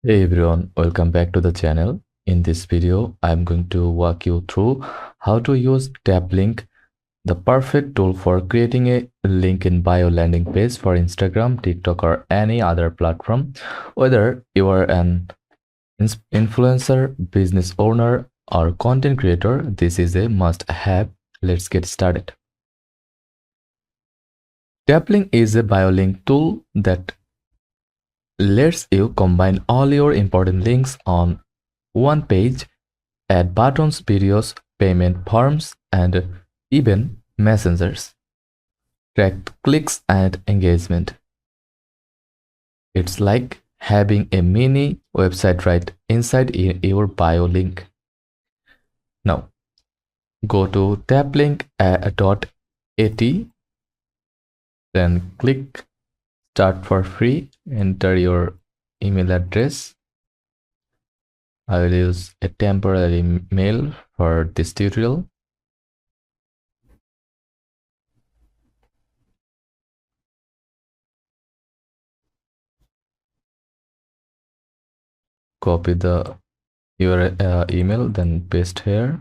Hey everyone, welcome back to the channel. In this video, I'm going to walk you through how to use Taplink, the perfect tool for creating a link in bio landing page for Instagram, TikTok, or any other platform. Whether you are an influencer, business owner, or content creator, this is a must-have. Let's get started. Taplink is a bio link tool that lets you combine all your important links on one page, add buttons, videos, payment forms, and even messengers. Track clicks and engagement. It's like having a mini website right inside your bio link. Now, go to taplink.at, then click Start for free, enter your email address. I will use a temporary mail for this tutorial. Copy your email, then paste here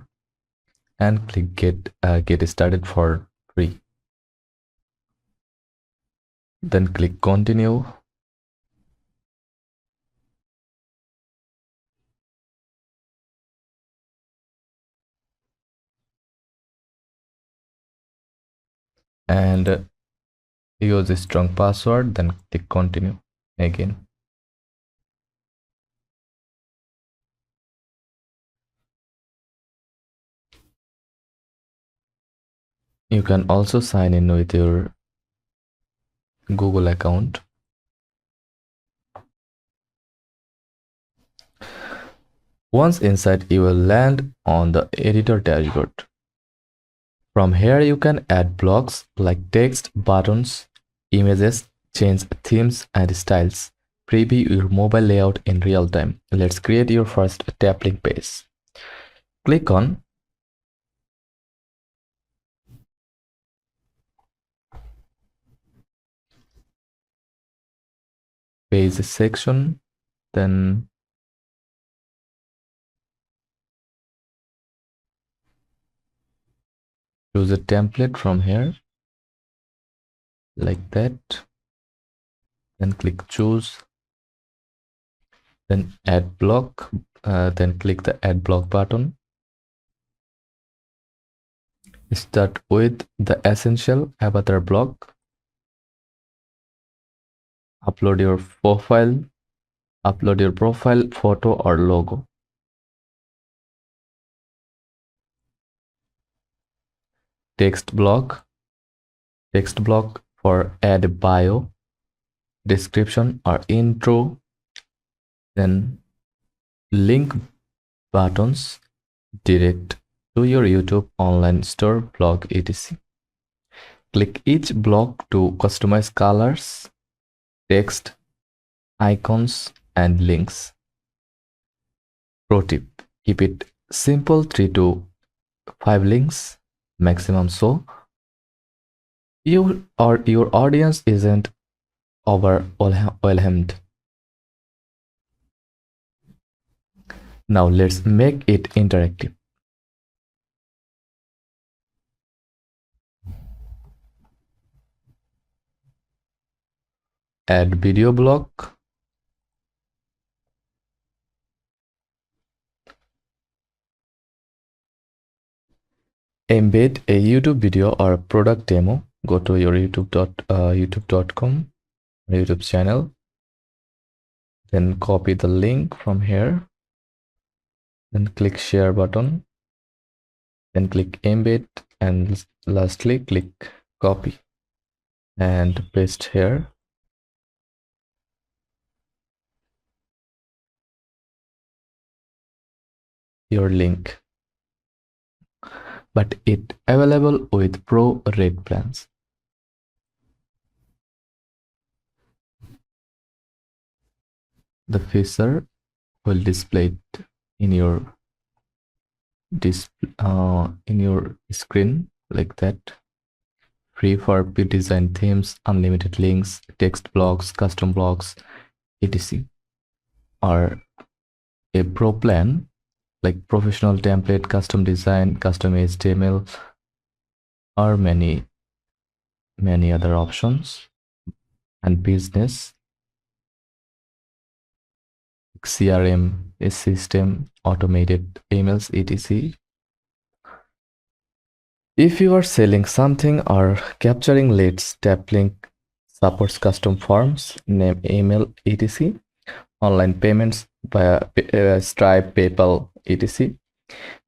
and click get started for free. Then click continue. And use a strong password, then click continue again. You can also sign in with your Google account. Once inside, you will land on the editor dashboard. From here, you can add blocks like text, buttons, images, change themes and styles. Preview your mobile layout in real time. Let's create your first Taplink page. Click on Page section, then choose a template from here like that, then click choose, then add block, then click the add block button. Start with the essential avatar block. Upload your profile photo or logo. Text block for add bio, description or intro, then link buttons direct to your YouTube online store, blog, etc. Click each block to customize colors, text, icons, and links. Pro tip: keep it simple, 3 to 5 links maximum, so you or your audience isn't overwhelmed. Now let's make it interactive. Add video block. Embed a YouTube video or product demo. Go to your youtube.com YouTube channel. Then copy the link from here. Then click share button. Then click embed, and lastly click copy and paste here. Your link, but it available with pro rate plans. The feature will display it in your screen like that. Free for design themes, unlimited links, text blocks, custom blocks, etc. or a pro plan like professional template, custom design, custom HTML, or many other options, and business CRM, a system, automated emails, etc. If you are selling something or capturing leads, Taplink supports custom forms, name, email, etc. Online payments via Stripe, PayPal, etc.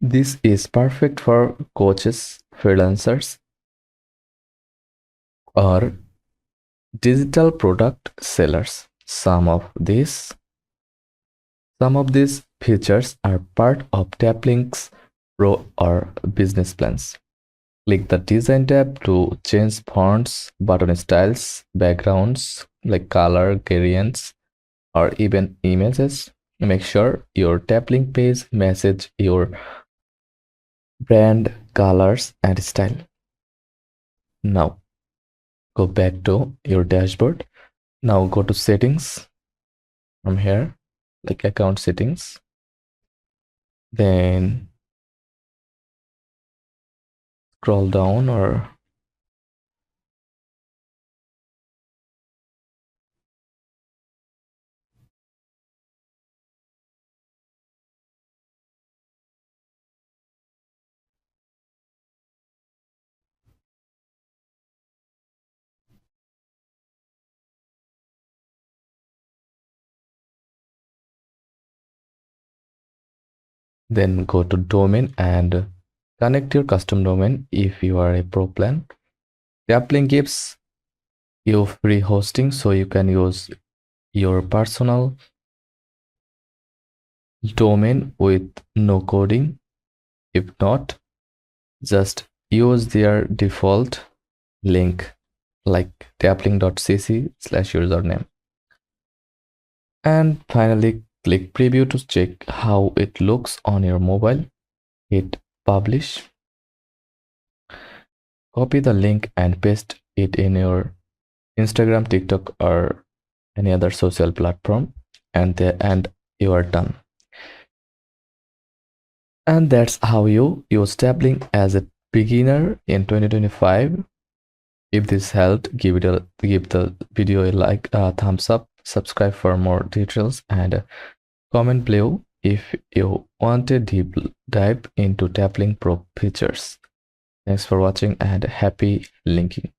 This is perfect for coaches, freelancers, or digital product sellers. Some of these features are part of Taplink's Pro or business plans. Click the Design tab to change fonts, button styles, backgrounds like color gradients, or even images. Make sure your Taplink page matches your brand colors and style. Now go back to your dashboard. Now go to settings from here, like account settings. Then scroll down or then go to domain and connect your custom domain if you are a pro plan. Taplink gives you free hosting so you can use your personal domain with no coding. If not, just use their default link like taplink.cc/username. And finally, click preview to check how it looks on your mobile. Hit publish. Copy the link and paste it in your Instagram, TikTok, or any other social platform, and you are done. And that's how you use Taplink as a beginner in 2025. If this helped, give the video a like, thumbs up, subscribe for more details, and comment below if you want a deep dive into Taplink Pro features. Thanks for watching and happy linking.